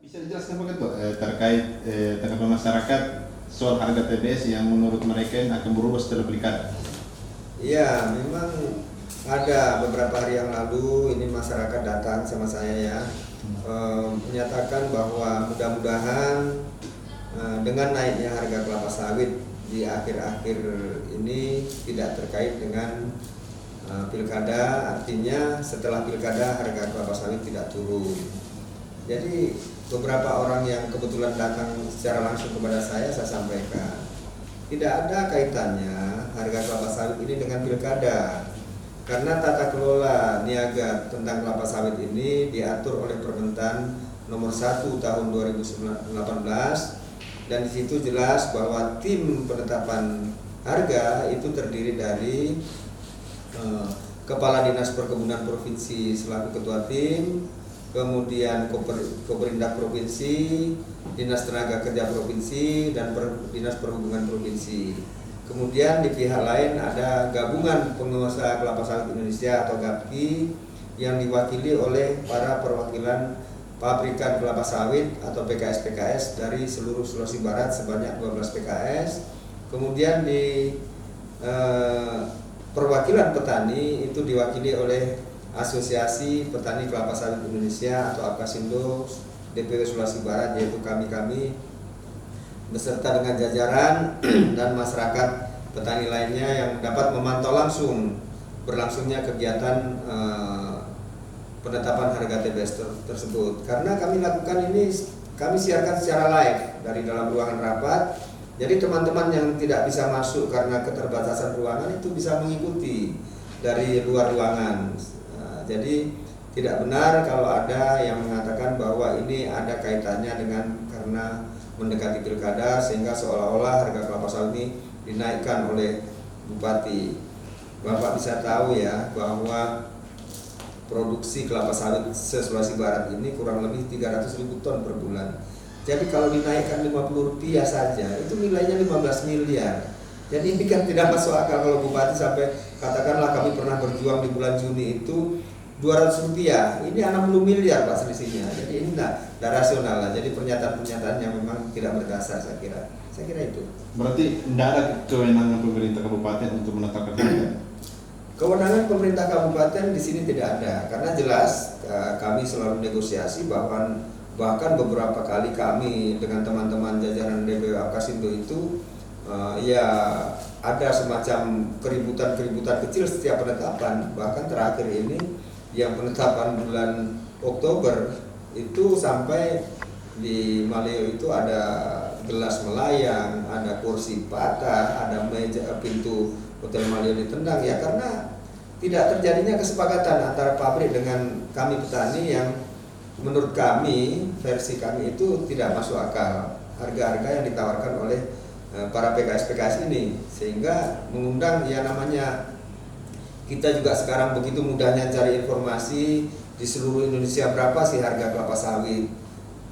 Bisa dijelaskan begitu terkait tanggapan masyarakat soal harga TBS yang menurut mereka akan berubah setelah pilkada? Iya, memang ada beberapa hari yang lalu ini masyarakat datang sama saya ya, menyatakan bahwa mudah-mudahan dengan naiknya harga kelapa sawit di akhir-akhir ini tidak terkait dengan pilkada, artinya setelah pilkada harga kelapa sawit tidak turun. Jadi beberapa orang yang kebetulan datang secara langsung kepada saya sampaikan tidak ada kaitannya harga kelapa sawit ini dengan pilkada, karena tata kelola niaga tentang kelapa sawit ini diatur oleh Permentan nomor 1 tahun 2018, dan di situ jelas bahwa tim penetapan harga itu terdiri dari Kepala Dinas Perkebunan Provinsi selaku ketua tim, kemudian Koperindak Provinsi, Dinas Tenaga Kerja Provinsi, dan Dinas Perhubungan Provinsi. Kemudian di pihak lain ada Gabungan Pengusaha Kelapa Sawit Indonesia atau GAPKI yang diwakili oleh para perwakilan pabrikan kelapa sawit atau PKS-PKS dari seluruh Sulawesi Barat sebanyak 12 PKS. Kemudian di perwakilan petani itu diwakili oleh Asosiasi Petani Kelapa Sawit Indonesia atau APKASindo DPW Sulawesi Barat, yaitu kami beserta dengan jajaran dan masyarakat petani lainnya yang dapat memantau langsung berlangsungnya kegiatan penetapan harga TBS tersebut. Karena kami lakukan ini, kami siarkan secara live dari dalam ruangan rapat. Jadi teman-teman yang tidak bisa masuk karena keterbatasan ruangan itu bisa mengikuti dari luar ruangan. Jadi tidak benar kalau ada yang mengatakan bahwa ini ada kaitannya dengan karena mendekati pilkada sehingga seolah-olah harga kelapa sawit ini dinaikkan oleh Bupati. Bapak bisa tahu ya bahwa produksi kelapa sawit se-Sulawesi Barat ini kurang lebih 300.000 ton per bulan. Jadi kalau dinaikkan Rp50 saja itu nilainya 15 miliar. Jadi ini kan tidak masuk akal kalau Bupati sampai katakanlah kami pernah berjuang di bulan Juni itu Rp200, ini 60 miliar Pak selisihnya. Jadi ini tidak rasional lah. Jadi pernyataan-pernyataan yang memang tidak berdasar saya kira itu. Berarti tidak ada kewenangan pemerintah kabupaten untuk menetapkan harga? Kewenangan pemerintah kabupaten di sini tidak ada, karena jelas kami selalu negosiasi bahkan beberapa kali kami dengan teman-teman jajaran DPW APKASindo itu ya ada semacam keributan kecil setiap penetapan. Bahkan terakhir ini yang penetapan bulan Oktober itu sampai di Maleo itu ada gelas melayang, ada kursi patah, ada meja pintu Hotel Maleo ditendang ya, karena tidak terjadinya kesepakatan antara pabrik dengan kami petani yang menurut kami, versi kami itu tidak masuk akal harga-harga yang ditawarkan oleh para PKS-PKS ini, sehingga mengundang ya namanya kita juga sekarang begitu mudahnya cari informasi di seluruh Indonesia berapa sih harga kelapa sawit.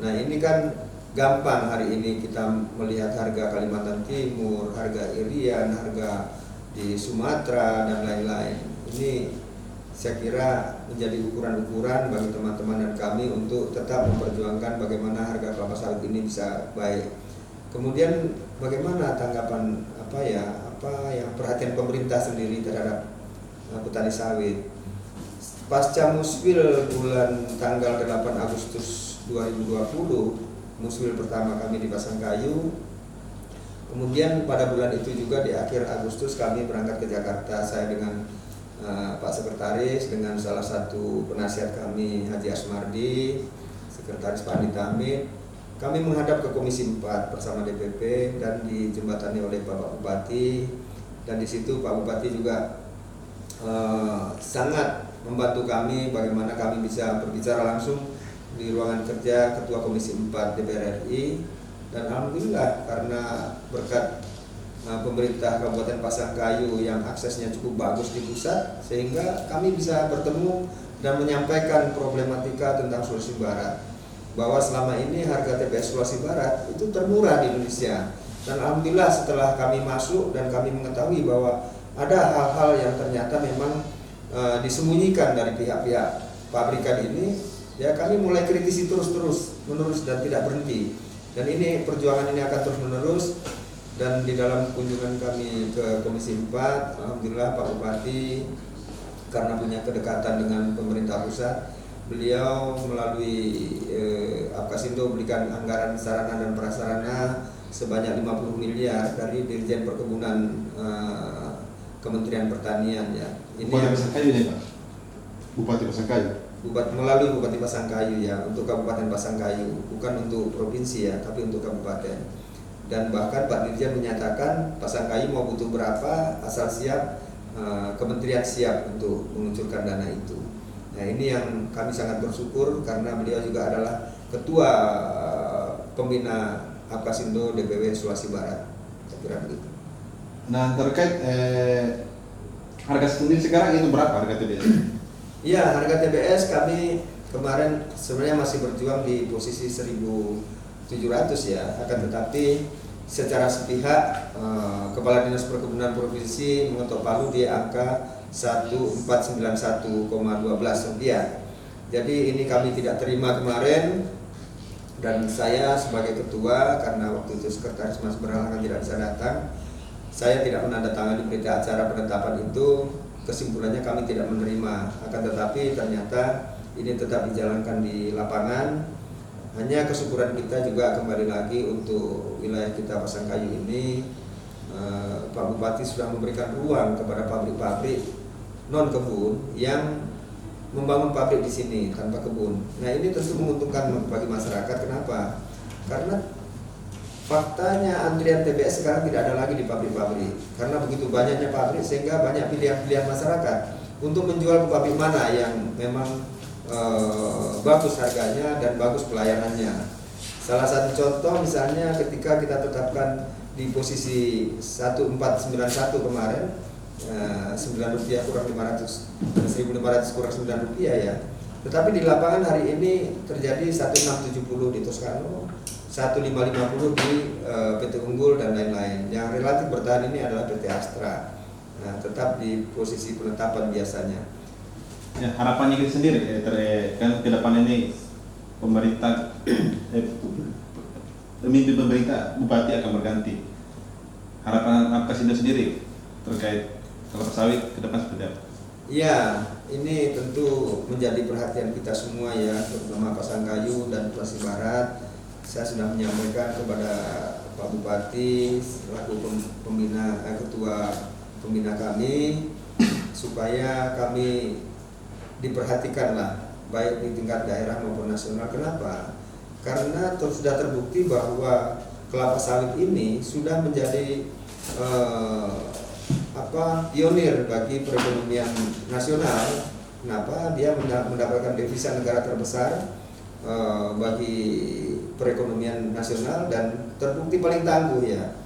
Nah ini kan gampang hari ini kita melihat harga Kalimantan Timur, harga Irian, harga di Sumatera dan lain-lain. Ini saya kira menjadi ukuran-ukuran bagi teman-teman dan kami untuk tetap memperjuangkan bagaimana harga kelapa sawit ini bisa baik. Kemudian bagaimana tanggapan yang perhatian pemerintah sendiri terhadap petani sawit. Pasca muswil bulan tanggal 8 Agustus 2020, muswil pertama kami di Pasangkayu. Kemudian pada bulan itu juga di akhir Agustus kami berangkat ke Jakarta, saya dengan Pak Sekretaris, dengan salah satu penasihat kami Haji Asmardi, Sekretaris Pak Andi Tamid. Kami menghadap ke Komisi 4 bersama DPP dan dijembatani oleh Bapak Bupati, dan di situ Pak Bupati juga sangat membantu kami bagaimana kami bisa berbicara langsung di ruangan kerja Ketua Komisi 4 DPR RI. Dan alhamdulillah karena berkat pemerintah Kabupaten Pasangkayu yang aksesnya cukup bagus di pusat, sehingga kami bisa bertemu dan menyampaikan problematika tentang Sulawesi Barat, bahwa selama ini harga TBS Sulawesi Barat itu termurah di Indonesia. Dan alhamdulillah setelah kami masuk dan kami mengetahui bahwa ada hal-hal yang ternyata memang disembunyikan dari pihak-pihak pabrikan ini, Ya kami mulai kritisi menerus dan tidak berhenti. Dan ini perjuangan ini akan terus menerus. Dan di dalam kunjungan kami ke Komisi 4, alhamdulillah Pak Bupati karena punya kedekatan dengan pemerintah pusat, beliau melalui Apkasindo berikan anggaran sarana dan prasarana sebanyak 50 miliar dari Dirjen Perkebunan Kementerian Pertanian ya. Ini Bupati Pasangkayu nih Pak? Bupati Pasangkayu? Melalui Bupati Pasangkayu ya, untuk Kabupaten Pasangkayu, bukan untuk provinsi ya, tapi untuk kabupaten. Dan bahkan Pak Dirjen menyatakan Pasangkayu mau butuh berapa, asal siap, kementerian siap untuk mengucurkan dana itu. Nah ini yang kami sangat bersyukur karena beliau juga adalah Ketua Pembina Apkasindo DPW Sulawesi Barat. Saya kira begitu. Nah terkait harga sendiri sekarang itu berapa harga TBS? Iya, harga TBS kami kemarin sebenarnya masih berjuang di posisi 1.700 ya, akan tetapi secara sepihak Kepala Dinas Perkebunan Provinsi mengetok palu di angka 1491,12 rupiah. Jadi ini kami tidak terima kemarin, dan saya sebagai ketua karena waktu itu sekretaris Mas berhalangan tidak bisa datang, saya tidak menandatangani berita acara penetapan itu. Kesimpulannya kami tidak menerima, akan tetapi ternyata ini tetap dijalankan di lapangan. Hanya kesyukuran kita juga kembali lagi untuk wilayah kita Pasangkayu ini, Pak Bupati sudah memberikan ruang kepada pabrik-pabrik non kebun yang membangun pabrik di sini tanpa kebun. Nah ini tentu menguntungkan bagi masyarakat. Kenapa? Karena faktanya antrian TBS sekarang tidak ada lagi di pabrik-pabrik. Karena begitu banyaknya pabrik sehingga banyak pilihan-pilihan masyarakat untuk menjual ke pabrik mana yang memang bagus harganya dan bagus pelayanannya. Salah satu contoh misalnya ketika kita tetapkan di posisi 1491 kemarin, 9 rupiah kurang 500, 1.500 kurang 9 rupiah ya. Tetapi di lapangan hari ini terjadi 1670 di Toscano, 1550 di PT Unggul dan lain-lain. Yang relatif bertahan ini adalah PT Astra. Nah, tetap di posisi penetapan biasanya. Ya, harapannya kita sendiri kan ke depan ini pemerintah pemimpin pemerintah bupati akan berganti. Harapan Apkasindo sendiri terkait kelapa sawit ke depan seperti apa? Ya, ini tentu menjadi perhatian kita semua ya, terutama Pasangkayu dan Sulawesi Barat. Saya sudah menyampaikan kepada Pak Bupati selaku ketua pembina kami supaya kami diperhatikanlah baik di tingkat daerah maupun nasional. Kenapa? Karena sudah terbukti bahwa kelapa sawit ini sudah menjadi pionir bagi perekonomian nasional. Kenapa? Dia mendapatkan devisa negara terbesar bagi perekonomian nasional dan terbukti paling tangguh ya.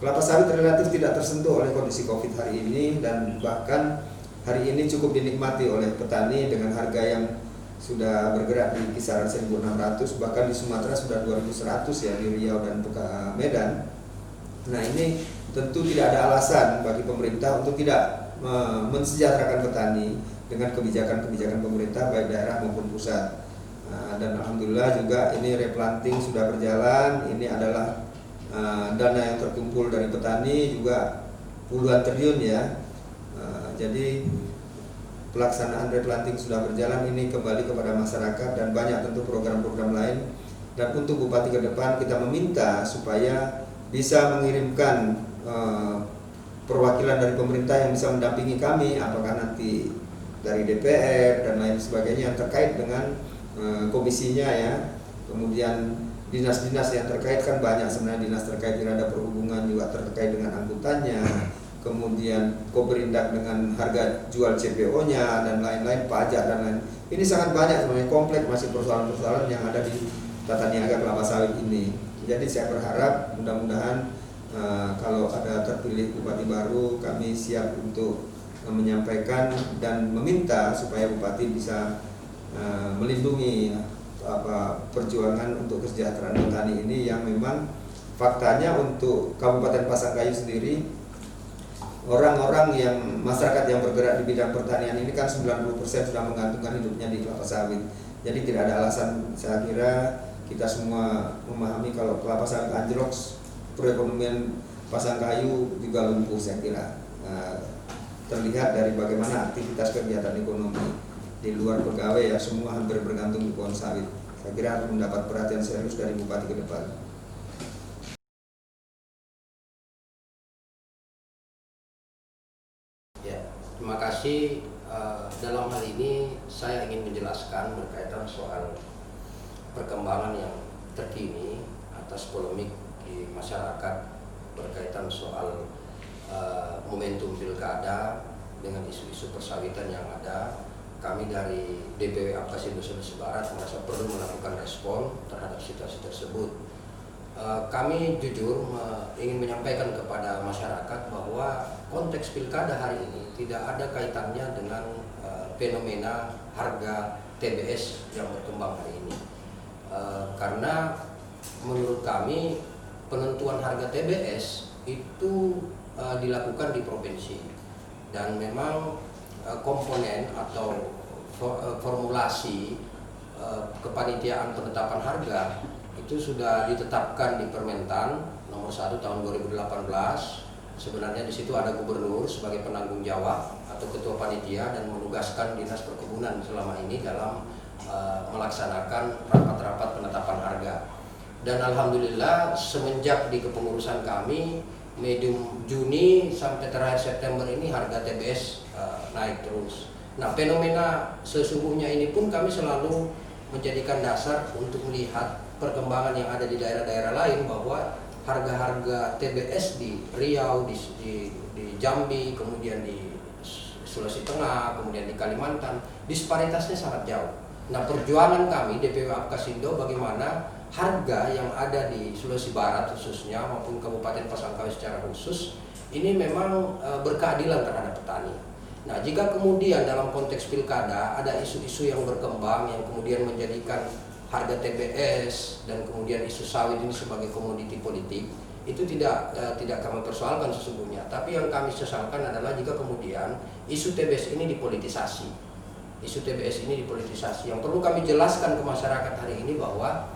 Kelapa sawit relatif tidak tersentuh oleh kondisi Covid hari ini, dan bahkan hari ini cukup dinikmati oleh petani dengan harga yang sudah bergerak di kisaran 1.600, bahkan di Sumatera sudah 2.100 ya, di Riau dan Medan. Nah ini tentu tidak ada alasan bagi pemerintah untuk tidak mensejahterakan petani dengan kebijakan-kebijakan pemerintah baik daerah maupun pusat. Dan alhamdulillah juga ini replanting sudah berjalan. Ini adalah dana yang terkumpul dari petani juga puluhan triliun ya. Jadi pelaksanaan replanting sudah berjalan, ini kembali kepada masyarakat dan banyak tentu program-program lain. Dan untuk Bupati ke depan kita meminta supaya bisa mengirimkan perwakilan dari pemerintah yang bisa mendampingi kami, apakah nanti dari DPR dan lain sebagainya yang terkait dengan komisinya ya. Kemudian dinas-dinas yang terkait kan banyak sebenarnya, dinas terkait dengan ada perhubungan juga terkait dengan angkutannya, kemudian Koperindak dengan harga jual CPO-nya dan lain-lain, pajak dan lain. Ini sangat banyak sebenarnya, kompleks masih persoalan-persoalan yang ada di tata niaga kelapa sawit ini. Jadi saya berharap mudah-mudahan kalau ada terpilih bupati baru, kami siap untuk menyampaikan dan meminta supaya bupati bisa melindungi perjuangan untuk kesejahteraan petani ini yang memang faktanya untuk Kabupaten Pasangkayu sendiri orang-orang yang masyarakat yang bergerak di bidang pertanian ini kan 90% sudah menggantungkan hidupnya di kelapa sawit. Jadi tidak ada alasan, saya kira kita semua memahami kalau kelapa sawit anjlok, perekonomian Pasangkayu juga lumpuh, saya kira. Terlihat dari bagaimana aktivitas kegiatan ekonomi di luar pegawai ya, semua hampir bergantung di pohon sawit. Saya kira harus mendapat perhatian serius dari Bupati ke depan. Ya, terima kasih. Dalam hal ini saya ingin menjelaskan berkaitan soal perkembangan yang terkini atas polemik di masyarakat berkaitan soal momentum pilkada dengan isu-isu persawitan yang ada. Kami dari DPW Apkasindo Sulawesi Barat merasa perlu melakukan respon terhadap situasi tersebut. Kami jujur ingin menyampaikan kepada masyarakat bahwa konteks pilkada hari ini tidak ada kaitannya dengan fenomena harga TBS yang berkembang hari ini. Karena menurut kami penentuan harga TBS itu dilakukan di provinsi, dan memang komponen atau formulasi kepanitiaan penetapan harga itu sudah ditetapkan di Permentan nomor 1 tahun 2018. Sebenarnya di situ ada gubernur sebagai penanggung jawab atau ketua panitia dan menugaskan Dinas Perkebunan selama ini dalam melaksanakan rapat-rapat penetapan harga. Dan alhamdulillah semenjak di kepengurusan kami medium Juni sampai terakhir September ini harga TBS naik terus. Nah, fenomena sesungguhnya ini pun kami selalu menjadikan dasar untuk melihat perkembangan yang ada di daerah-daerah lain, bahwa harga-harga TBS di Riau, di Jambi, kemudian di Sulawesi Tengah, kemudian di Kalimantan, disparitasnya sangat jauh. Nah, perjuangan kami DPW Apkasindo bagaimana harga yang ada di Sulawesi Barat khususnya maupun Kabupaten Pasangkayu secara khusus ini memang berkeadilan terhadap petani. Nah, jika kemudian dalam konteks pilkada ada isu-isu yang berkembang yang kemudian menjadikan harga TBS dan kemudian isu sawit ini sebagai komoditi politik, itu tidak kami persoalkan sesungguhnya. Tapi yang kami sesalkan adalah jika kemudian isu TBS ini dipolitisasi. Isu TBS ini dipolitisasi. Yang perlu kami jelaskan ke masyarakat hari ini bahwa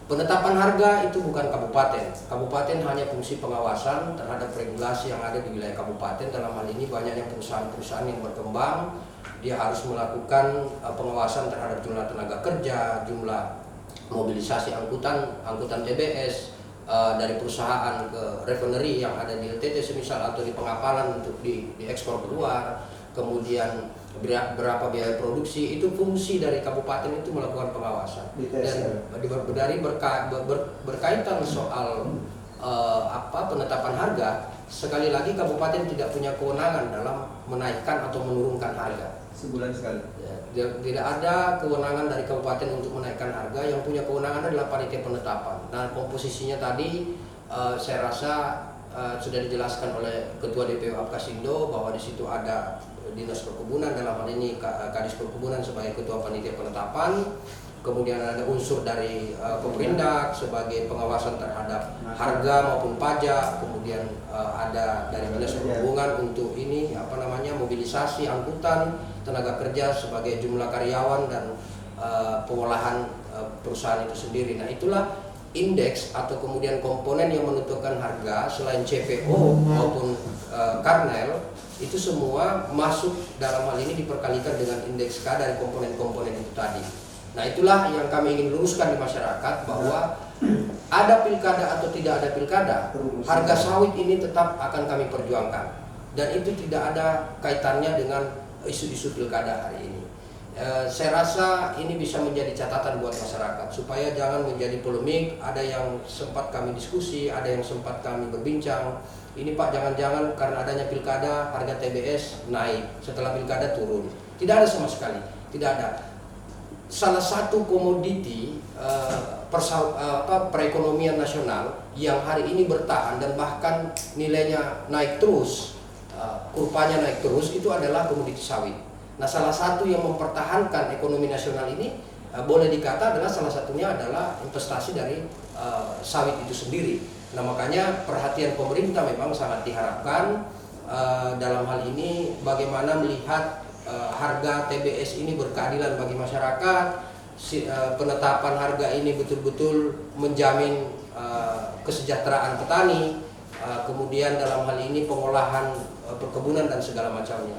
penetapan harga itu bukan kabupaten. Kabupaten hanya fungsi pengawasan terhadap regulasi yang ada di wilayah kabupaten. Dalam hal ini banyaknya perusahaan-perusahaan yang berkembang, dia harus melakukan pengawasan terhadap jumlah tenaga kerja, jumlah mobilisasi angkutan TBS dari perusahaan ke refinery yang ada di LTT semisal atau di pengapalan untuk diekspor keluar, kemudian berapa biaya produksi, itu fungsi dari kabupaten itu melakukan pengawasan. Dan berkaitan soal penetapan harga, sekali lagi kabupaten tidak punya kewenangan dalam menaikkan atau menurunkan harga. Sebulan sekali. Ya, tidak ada kewenangan dari kabupaten untuk menaikkan harga. Yang punya kewenangan adalah panitia penetapan. Nah, komposisinya tadi saya rasa sudah dijelaskan oleh Ketua DPW Apkasindo bahwa di situ ada Dinas Perkebunan, dalam hal ini Kadis Perkebunan sebagai Ketua Panitia Penetapan, kemudian ada unsur dari Pemerindak sebagai pengawasan terhadap harga maupun pajak, kemudian ada dari Dinas Perhubungan untuk ini mobilisasi angkutan, tenaga kerja sebagai jumlah karyawan dan pengolahan perusahaan itu sendiri. Nah, itulah indeks atau kemudian komponen yang menentukan harga selain CPO maupun Karnel, itu semua masuk dalam hal ini diperkalikan dengan indeks K dari komponen-komponen itu tadi. Nah, itulah yang kami ingin luruskan di masyarakat, bahwa ada pilkada atau tidak ada pilkada, harga sawit ini tetap akan kami perjuangkan, dan itu tidak ada kaitannya dengan isu-isu pilkada hari ini. Saya rasa ini bisa menjadi catatan buat masyarakat supaya jangan menjadi polemik. Ada yang sempat kami diskusi, ada yang sempat kami berbincang. Ini Pak, jangan-jangan karena adanya pilkada harga TBS naik, setelah pilkada turun. Tidak ada sama sekali, tidak ada. Salah satu komoditi perekonomian nasional yang hari ini bertahan dan bahkan nilainya naik terus, kurvanya naik terus, itu adalah komoditi sawit. Nah, salah satu yang mempertahankan ekonomi nasional ini boleh dikata adalah salah satunya adalah investasi dari sawit itu sendiri. Nah, makanya perhatian pemerintah memang sangat diharapkan dalam hal ini bagaimana melihat harga TBS ini berkeadilan bagi masyarakat, penetapan harga ini betul-betul menjamin kesejahteraan petani, kemudian dalam hal ini pengolahan perkebunan dan segala macamnya.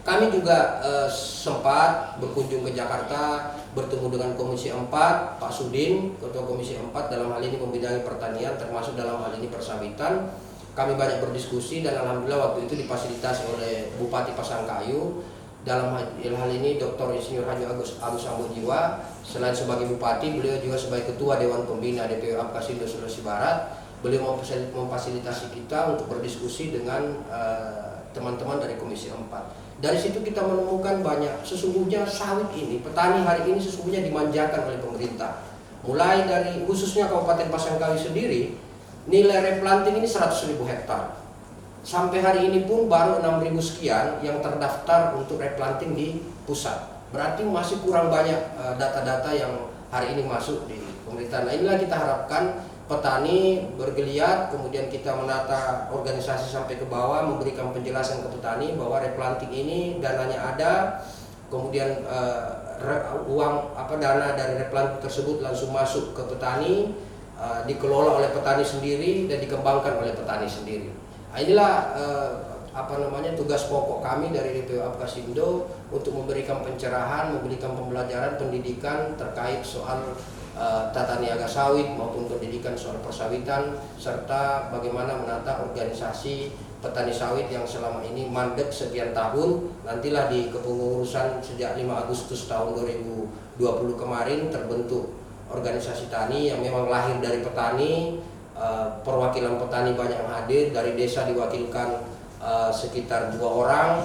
Kami juga sempat berkunjung ke Jakarta, bertemu dengan Komisi 4, Pak Sudin, Ketua Komisi 4 dalam hal ini membidangi pertanian, termasuk dalam hal ini persawitan. Kami banyak berdiskusi dan alhamdulillah waktu itu difasilitasi oleh Bupati Pasangkayu. Dalam hal ini Dr. Insinyur Haji Agus Sambojiwa, selain sebagai Bupati, beliau juga sebagai Ketua Dewan Pembina DPW Apkasindo Sulawesi Barat. Beliau memfasilitasi kita untuk berdiskusi dengan teman-teman dari Komisi 4. Dari situ kita menemukan banyak, sesungguhnya sawit ini, petani hari ini sesungguhnya dimanjakan oleh pemerintah. Mulai dari khususnya Kabupaten Pasangkayu sendiri, nilai replanting ini 100.000 hektar. Sampai hari ini pun baru 6.000 sekian yang terdaftar untuk replanting di pusat. Berarti masih kurang banyak data-data yang hari ini masuk di pemerintah. Nah, inilah kita harapkan petani bergeliat, kemudian kita menata organisasi sampai ke bawah, memberikan penjelasan ke petani bahwa replanting ini dananya ada, kemudian dana dari replanting tersebut langsung masuk ke petani, dikelola oleh petani sendiri dan dikembangkan oleh petani sendiri. Nah, inilah tugas pokok kami dari DPW Apkasindo untuk memberikan pencerahan, memberikan pembelajaran, pendidikan terkait soal tata niaga sawit maupun pendidikan soal persawitan, serta bagaimana menata organisasi petani sawit yang selama ini mandek sekian tahun. Nantilah di kepengurusan sejak 5 Agustus tahun 2020 kemarin terbentuk organisasi tani yang memang lahir dari petani. Perwakilan petani banyak yang hadir, dari desa diwakilkan sekitar 2 orang.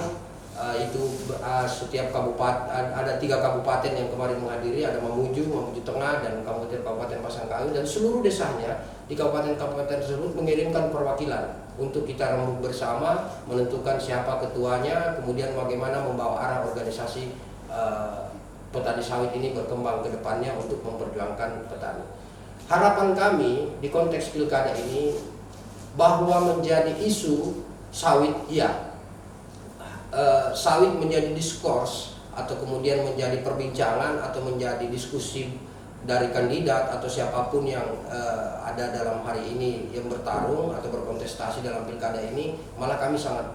Setiap kabupaten ada 3 kabupaten yang kemarin menghadiri, ada Mamuju Tengah dan Kabupaten Pasangkayu, dan seluruh desanya di kabupaten-kabupaten tersebut mengirimkan perwakilan untuk kita rembuk bersama menentukan siapa ketuanya, kemudian bagaimana membawa arah organisasi petani sawit ini berkembang ke depannya untuk memperjuangkan petani. Harapan kami di konteks pilkada ini bahwa menjadi isu sawit, sawit menjadi diskurs atau kemudian menjadi perbincangan atau menjadi diskusi dari kandidat atau siapapun yang ada dalam hari ini yang bertarung atau berkontestasi dalam pilkada ini, malah kami sangat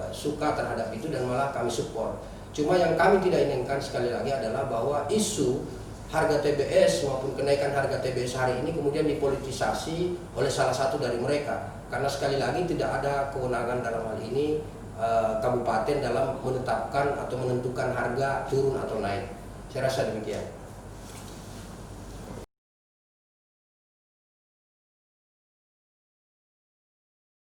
suka terhadap itu dan malah kami support. Cuma yang kami tidak inginkan sekali lagi adalah bahwa isu harga TBS maupun kenaikan harga TBS hari ini kemudian dipolitisasi oleh salah satu dari mereka, karena sekali lagi tidak ada kewenangan dalam hal ini kabupaten dalam menetapkan atau menentukan harga turun atau naik. Saya rasa demikian.